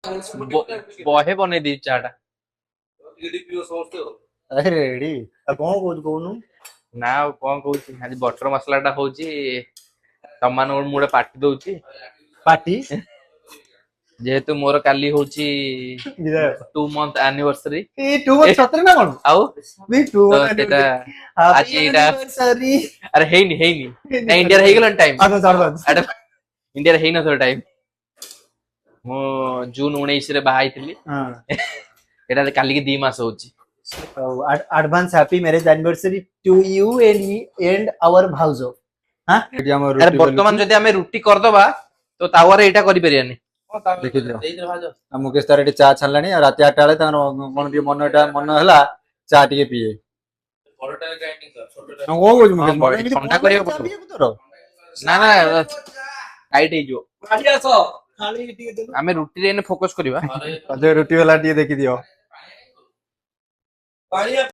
बहे बने दी चाटा अरे रेडी कौन कौन कहूनु ना कौन कहूची आज बटर मसला टा होची तमान मुड़े पार्टी दउची पार्टी जेहेतु मोर काली होची विदाय 2 मंथ एनिवर्सरी ए 2 मंथ सतरे ना कौन आउ बे 2 तो मंथ सेटा आज हैप्पी एटा एनिवर्सरी अरे हेनी इंडिया रे हेगलन टाइम एडवांस अरे इंडिया रे हेई न टाइम मो जून 19 रे बाहाई थिली हां एटा काली के 2 मास होची advance happy marriage anniversary to you and our भाउजो हां अरे वर्तमान जदि हमें रुटी कर दबा तो तावर एटा करि परियानी देखि दियो मुकेश तार चा छानलानी रात 8 बेले कोन मन हला चा टिके पिए वो मुकेश ठंडा करियो ना ना टाइट हे जो हमें रुटी रे फोकस करबा रुटी वाला टिके देखि दियो